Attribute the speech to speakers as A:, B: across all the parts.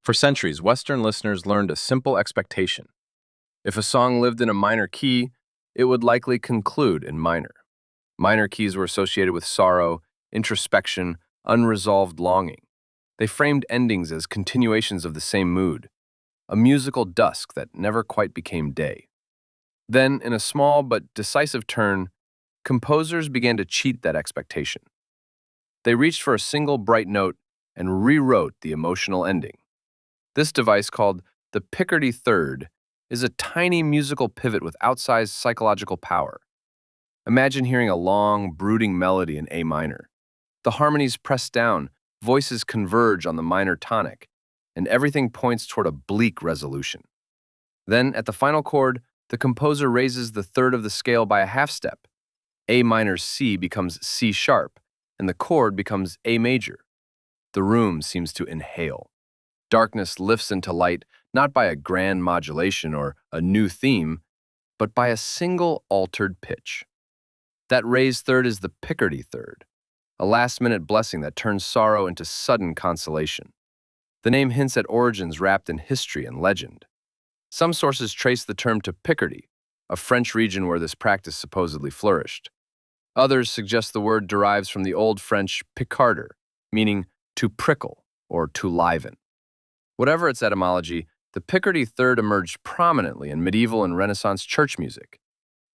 A: For centuries, Western listeners learned a simple expectation. If a song lived in a minor key, it would likely conclude in minor. Minor keys were associated with sorrow, introspection, unresolved longing. They framed endings as continuations of the same mood, a musical dusk that never quite became day. Then, in a small but decisive turn, composers began to cheat that expectation. They reached for a single bright note and rewrote the emotional ending. This device, called the Picardy third, is a tiny musical pivot with outsized psychological power. Imagine hearing a long, brooding melody in A minor. The harmonies press down, voices converge on the minor tonic, and everything points toward a bleak resolution. Then, at the final chord, the composer raises the third of the scale by a half step. A minor C becomes C sharp, and the chord becomes A major. The room seems to inhale. Darkness lifts into light not by a grand modulation or a new theme, but by a single altered pitch. That raised third is the Picardy third, a last-minute blessing that turns sorrow into sudden consolation. The name hints at origins wrapped in history and legend. Some sources trace the term to Picardy, a French region where this practice supposedly flourished. Others suggest the word derives from the Old French picarder, meaning to prickle or to liven. Whatever its etymology, the Picardy third emerged prominently in medieval and Renaissance church music.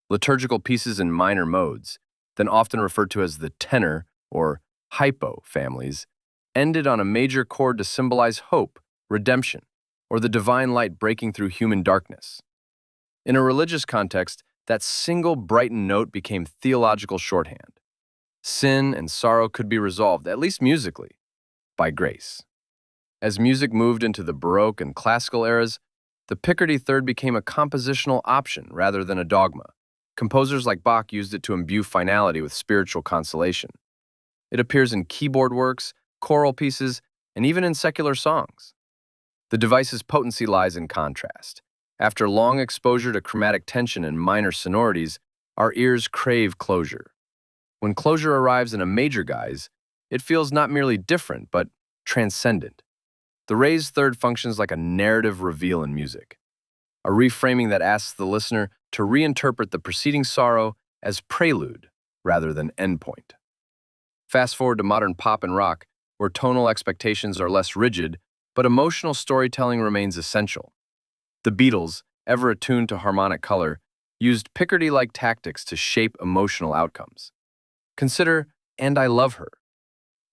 A: Liturgical pieces in minor modes, then often referred to as the tenor or hypo families, ended on a major chord to symbolize hope, redemption, or the divine light breaking through human darkness. In a religious context, that single brightened note became theological shorthand. Sin and sorrow could be resolved, at least musically, by grace. As music moved into the Baroque and Classical eras, the Picardy third became a compositional option rather than a dogma. Composers like Bach used it to imbue finality with spiritual consolation. It appears in keyboard works, choral pieces, and even in secular songs. The device's potency lies in contrast. After long exposure to chromatic tension and minor sonorities, our ears crave closure. When closure arrives in a major guise, it feels not merely different, but transcendent. The raised third functions like a narrative reveal in music, a reframing that asks the listener to reinterpret the preceding sorrow as prelude rather than endpoint. Fast forward to modern pop and rock, where tonal expectations are less rigid, but emotional storytelling remains essential. The Beatles, ever attuned to harmonic color, used Picardy-like tactics to shape emotional outcomes. Consider "And I Love Her."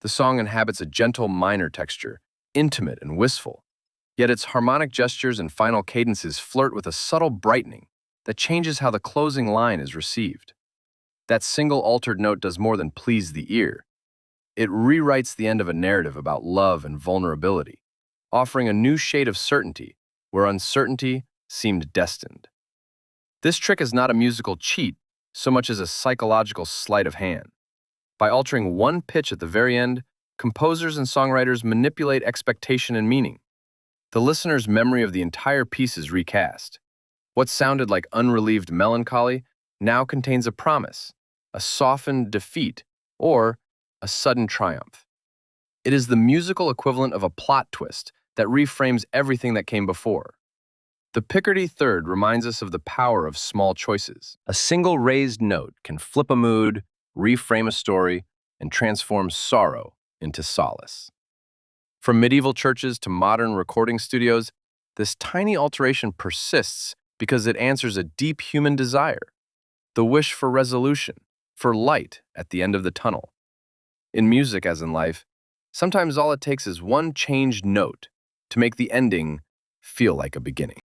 A: The song inhabits a gentle minor texture, intimate and wistful, yet its harmonic gestures and final cadences flirt with a subtle brightening that changes how the closing line is received. That single altered note does more than please the ear. It rewrites the end of a narrative about love and vulnerability, offering a new shade of certainty where uncertainty seemed destined. This trick is not a musical cheat so much as a psychological sleight of hand. By altering one pitch at the very end, composers and songwriters manipulate expectation and meaning. The listener's memory of the entire piece is recast. What sounded like unrelieved melancholy now contains a promise, a softened defeat, or a sudden triumph. It is the musical equivalent of a plot twist that reframes everything that came before. The Picardy third reminds us of the power of small choices. A single raised note can flip a mood, reframe a story, and transform sorrow into solace. From medieval churches to modern recording studios, this tiny alteration persists because it answers a deep human desire, the wish for resolution, for light at the end of the tunnel. In music, as in life, sometimes all it takes is one changed note to make the ending feel like a beginning.